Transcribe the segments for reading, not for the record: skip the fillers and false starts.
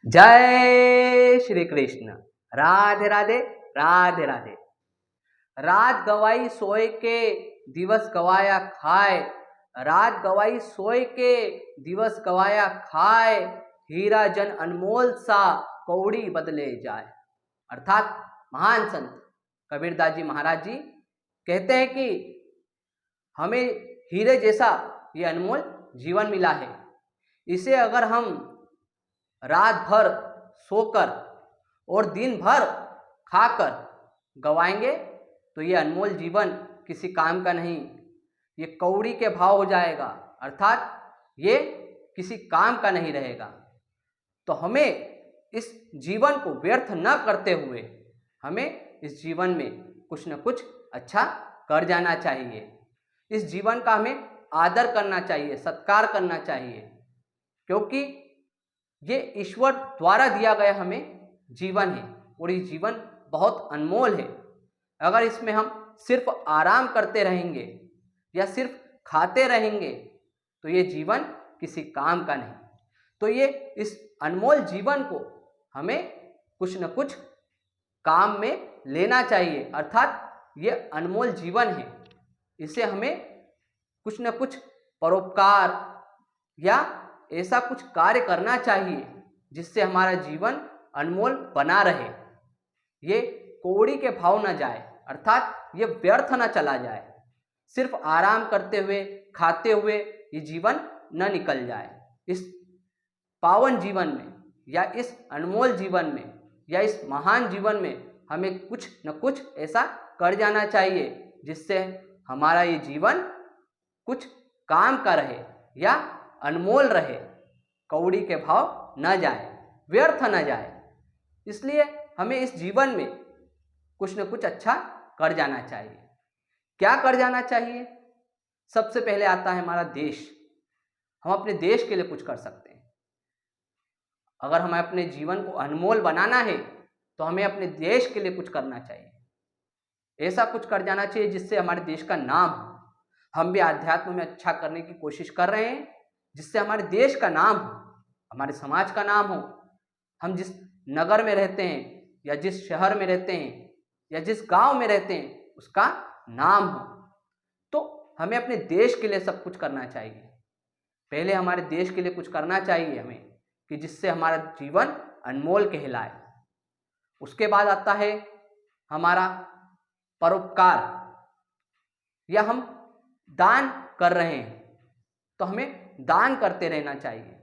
जय श्री कृष्ण। राधे राधे। राधे राधे। रात गवाई सोए के दिवस गवाया खाए, रात गवाई सोए के दिवस गवाया खाए, हीरा जन अनमोल सा कौड़ी बदले जाए। अर्थात महान संत कबीरदास जी महाराज जी कहते हैं कि हमें हीरे जैसा ये अनमोल जीवन मिला है। इसे अगर हम रात भर सोकर और दिन भर खाकर गवाएंगे तो ये अनमोल जीवन किसी काम का नहीं, ये कौड़ी के भाव हो जाएगा, अर्थात ये किसी काम का नहीं रहेगा। तो हमें इस जीवन को व्यर्थ न करते हुए हमें इस जीवन में कुछ न कुछ अच्छा कर जाना चाहिए। इस जीवन का हमें आदर करना चाहिए, सत्कार करना चाहिए, क्योंकि ये ईश्वर द्वारा दिया गया हमें जीवन है और ये जीवन बहुत अनमोल है। अगर इसमें हम सिर्फ आराम करते रहेंगे या सिर्फ खाते रहेंगे तो ये जीवन किसी काम का नहीं। तो ये इस अनमोल जीवन को हमें कुछ न कुछ काम में लेना चाहिए, अर्थात ये अनमोल जीवन है, इसे हमें कुछ न कुछ परोपकार या ऐसा कुछ कार्य करना चाहिए जिससे हमारा जीवन अनमोल बना रहे, ये कौड़ी के भाव न जाए, अर्थात ये व्यर्थ न चला जाए। सिर्फ आराम करते हुए खाते हुए ये जीवन न निकल जाए। इस पावन जीवन में या इस अनमोल जीवन में या इस महान जीवन में हमें कुछ न कुछ ऐसा कर जाना चाहिए जिससे हमारा ये जीवन कुछ काम का रहे या अनमोल रहे, कौड़ी के भाव न जाए, व्यर्थ न जाए। इसलिए हमें इस जीवन में कुछ न कुछ अच्छा कर जाना चाहिए। क्या कर जाना चाहिए? सबसे पहले आता है हमारा देश। हम अपने देश के लिए कुछ कर सकते हैं। अगर हमें अपने जीवन को अनमोल बनाना है तो हमें अपने देश के लिए कुछ करना चाहिए। ऐसा कुछ कर जाना चाहिए जिससे हमारे देश का नाम हो। हम भी आध्यात्म में अच्छा करने की कोशिश कर रहे हैं जिससे हमारे देश का नाम हो, हमारे समाज का नाम हो। हम जिस नगर में रहते हैं या जिस शहर में रहते हैं या जिस गांव में रहते हैं उसका नाम हो। तो हमें अपने देश के लिए सब कुछ करना चाहिए। पहले हमारे देश के लिए कुछ करना चाहिए हमें कि जिससे हमारा जीवन अनमोल कहलाए। उसके बाद आता है हमारा परोपकार, या हम दान कर रहे हैं तो हमें दान करते रहना चाहिए।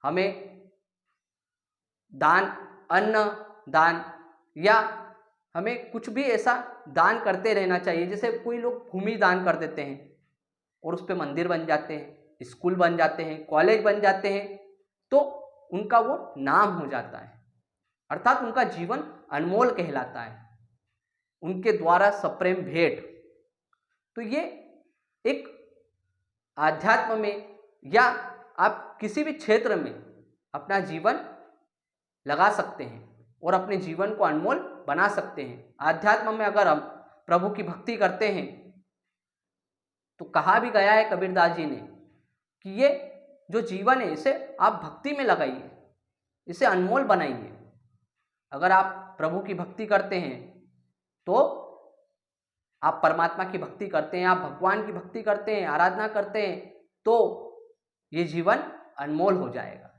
हमें दान, अन्न दान, या हमें कुछ भी ऐसा दान करते रहना चाहिए। जैसे कोई लोग भूमि दान कर देते हैं और उस पर मंदिर बन जाते हैं, स्कूल बन जाते हैं, कॉलेज बन जाते हैं, तो उनका वो नाम हो जाता है, अर्थात उनका जीवन अनमोल कहलाता है, उनके द्वारा सप्रेम भेंट। तो ये एक आध्यात्म में या आप किसी भी क्षेत्र में अपना जीवन लगा सकते हैं और अपने जीवन को अनमोल बना सकते हैं। आध्यात्म में अगर हम प्रभु की भक्ति करते हैं तो कहा भी गया है कबीरदास जी ने कि ये जो जीवन है इसे आप भक्ति में लगाइए, इसे अनमोल बनाइए। अगर आप प्रभु की भक्ति करते हैं तो आप परमात्मा की भक्ति करते हैं, आप भगवान की भक्ति करते हैं, आराधना करते हैं, तो ये जीवन अनमोल हो जाएगा।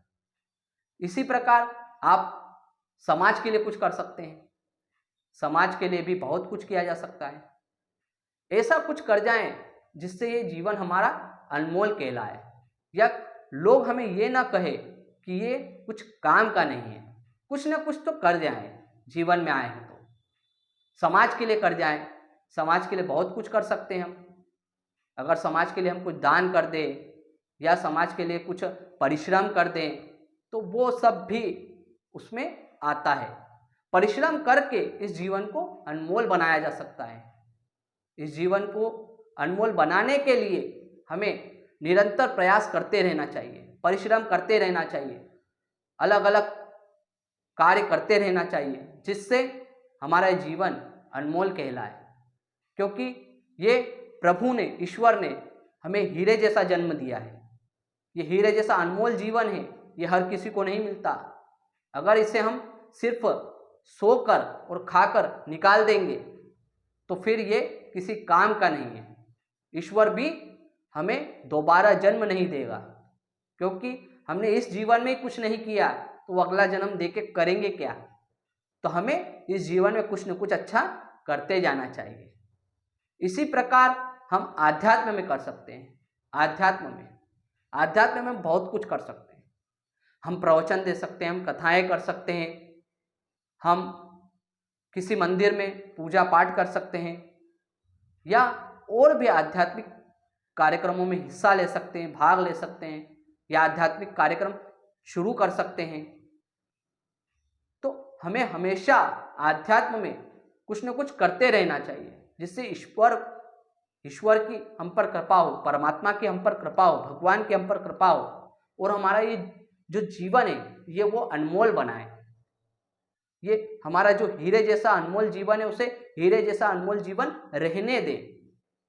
इसी प्रकार आप समाज के लिए कुछ कर सकते हैं। समाज के लिए भी बहुत कुछ किया जा सकता है। ऐसा कुछ कर जाएं जिससे ये जीवन हमारा अनमोल कहलाए, या लोग हमें ये ना कहे कि ये कुछ काम का नहीं है। कुछ ना कुछ तो कर जाएं, जीवन में आए हैं तो समाज के लिए कर जाएं। समाज के लिए बहुत कुछ कर सकते हैं हम। अगर समाज के लिए हम कुछ दान कर दें या समाज के लिए कुछ परिश्रम कर दें तो वो सब भी उसमें आता है। परिश्रम करके इस जीवन को अनमोल बनाया जा सकता है। इस जीवन को अनमोल बनाने के लिए हमें निरंतर प्रयास करते रहना चाहिए, परिश्रम करते रहना चाहिए, अलग अलग कार्य करते रहना चाहिए जिससे हमारा जीवन अनमोल कहलाए। क्योंकि ये प्रभु ने, ईश्वर ने हमें हीरे जैसा जन्म दिया है। ये हीरे जैसा अनमोल जीवन है, ये हर किसी को नहीं मिलता। अगर इसे हम सिर्फ सोकर और खाकर निकाल देंगे तो फिर ये किसी काम का नहीं है। ईश्वर भी हमें दोबारा जन्म नहीं देगा, क्योंकि हमने इस जीवन में कुछ नहीं किया तो वो अगला जन्म दे के करेंगे क्या। तो हमें इस जीवन में कुछ न कुछ अच्छा करते जाना चाहिए। इसी प्रकार हम आध्यात्म में कर सकते हैं। आध्यात्म में हम बहुत कुछ कर सकते हैं। हम प्रवचन दे सकते हैं, हम कथाएं कर सकते हैं, हम किसी मंदिर में पूजा पाठ कर सकते हैं, या और भी आध्यात्मिक कार्यक्रमों में हिस्सा ले सकते हैं, भाग ले सकते हैं, या आध्यात्मिक कार्यक्रम शुरू कर सकते हैं। तो हमें हमेशा आध्यात्म में कुछ न कुछ करते रहना चाहिए, जिससे ईश्वर की हम पर कृपा हो, परमात्मा की हम पर कृपा हो, भगवान की हम पर कृपा हो, और हमारा ये जो जीवन है ये वो अनमोल बनाए। ये हमारा जो हीरे जैसा अनमोल जीवन है उसे हीरे जैसा अनमोल जीवन रहने दे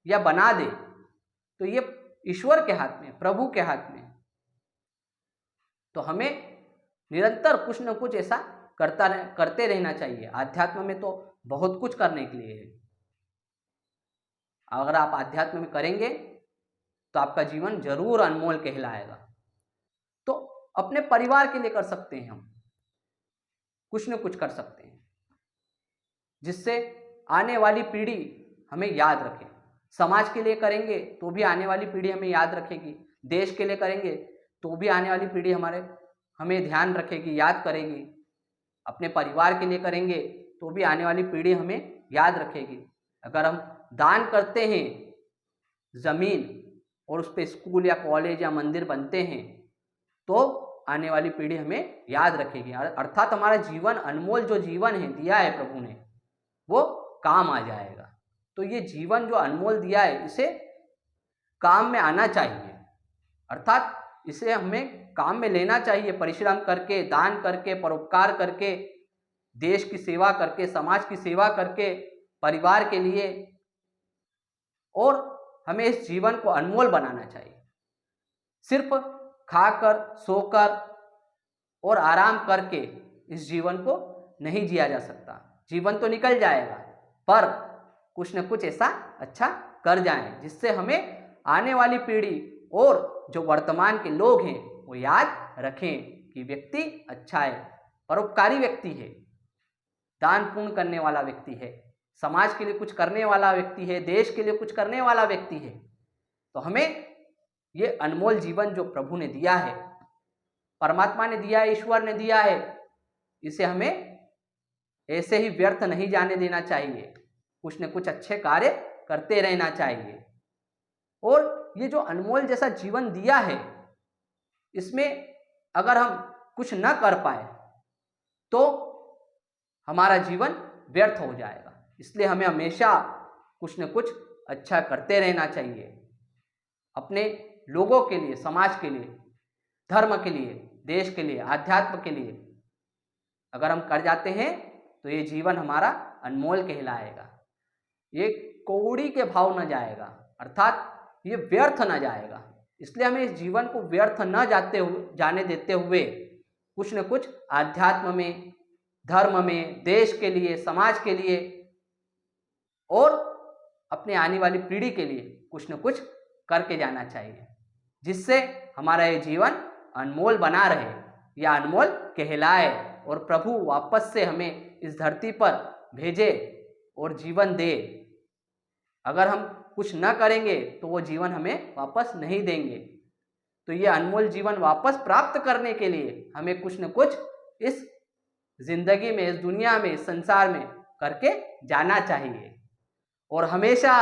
या बना दे। तो ये ईश्वर के हाथ में, प्रभु के हाथ में। तो हमें निरंतर कुछ न कुछ ऐसा करते रहना चाहिए। आध्यात्म में तो बहुत कुछ करने के लिए है। अगर आप आध्यात्म में करेंगे तो आपका जीवन जरूर अनमोल कहलाएगा। तो अपने परिवार के लिए कर सकते हैं, हम कुछ न कुछ कर सकते हैं जिससे आने वाली पीढ़ी हमें याद रखे। समाज के लिए करेंगे तो भी आने वाली पीढ़ी हमें याद रखेगी, देश के लिए करेंगे तो भी आने वाली पीढ़ी हमें ध्यान रखेगी, याद करेगी। अपने परिवार के लिए करेंगे तो भी आने वाली पीढ़ी हमें याद रखेगी। अगर हम दान करते हैं जमीन और उस पर स्कूल या कॉलेज या मंदिर बनते हैं तो आने वाली पीढ़ी हमें याद रखेगी। अर्थात हमारा जीवन, अनमोल जो जीवन है दिया है प्रभु ने, वो काम आ जाएगा। तो ये जीवन जो अनमोल दिया है इसे काम में आना चाहिए, अर्थात इसे हमें काम में लेना चाहिए। परिश्रम करके, दान करके, परोपकार करके, देश की सेवा करके, समाज की सेवा करके, परिवार के लिए, और हमें इस जीवन को अनमोल बनाना चाहिए। सिर्फ खाकर, सोकर और आराम करके इस जीवन को नहीं जिया जा सकता। जीवन तो निकल जाएगा, पर कुछ न कुछ ऐसा अच्छा कर जाएं जिससे हमें आने वाली पीढ़ी और जो वर्तमान के लोग हैं वो याद रखें कि व्यक्ति अच्छा है, परोपकारी व्यक्ति है, दान पुण्य करने वाला व्यक्ति है, समाज के लिए कुछ करने वाला व्यक्ति है, देश के लिए कुछ करने वाला व्यक्ति है। तो हमें ये अनमोल जीवन जो प्रभु ने दिया है, परमात्मा ने दिया है, ईश्वर ने दिया है, इसे हमें ऐसे ही व्यर्थ नहीं जाने देना चाहिए। कुछ न कुछ अच्छे कार्य करते रहना चाहिए। और ये जो अनमोल जैसा जीवन दिया है, इसमें अगर हम कुछ न कर पाए तो हमारा जीवन व्यर्थ हो जाएगा। इसलिए हमें हमेशा कुछ न कुछ अच्छा करते रहना चाहिए, अपने लोगों के लिए, समाज के लिए, धर्म के लिए, देश के लिए, आध्यात्म के लिए। अगर हम कर जाते हैं तो ये जीवन हमारा अनमोल कहलाएगा, ये कौड़ी के भाव न जाएगा, अर्थात ये व्यर्थ न जाएगा। इसलिए हमें इस जीवन को व्यर्थ न जाने देते हुए कुछ न कुछ आध्यात्म में, धर्म में, देश के लिए, समाज के लिए और अपने आने वाली पीढ़ी के लिए कुछ न कुछ करके जाना चाहिए, जिससे हमारा ये जीवन अनमोल बना रहे या अनमोल कहलाए और प्रभु वापस से हमें इस धरती पर भेजे और जीवन दे। अगर हम कुछ न करेंगे तो वो जीवन हमें वापस नहीं देंगे। तो ये अनमोल जीवन वापस प्राप्त करने के लिए हमें कुछ न कुछ इस जिंदगी में, इस दुनिया में, इस संसार में करके जाना चाहिए। और हमेशा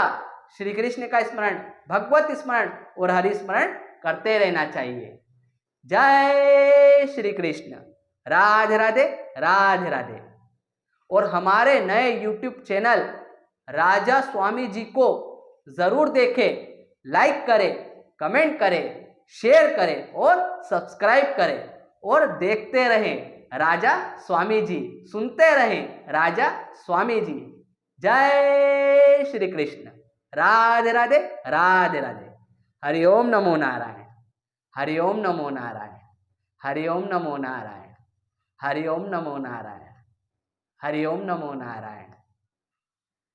श्री कृष्ण का स्मरण, भगवत स्मरण और हरि स्मरण करते रहना चाहिए। जय श्री कृष्ण। राधे राधे, राधे राधे। और हमारे नए YouTube चैनल राजा स्वामी जी को जरूर देखें, लाइक करें, कमेंट करें, शेयर करें और सब्सक्राइब करें और देखते रहें राजा स्वामी जी, सुनते रहें राजा स्वामी जी। जय श्री कृष्ण। राधे राधे, राधे राधे। हरि ओम नमो नारायण, हरि ओम नमो नारायण, हरि ओम नमो नारायण, हरिओम नमो नारायण, हरिओम नमो नारायण।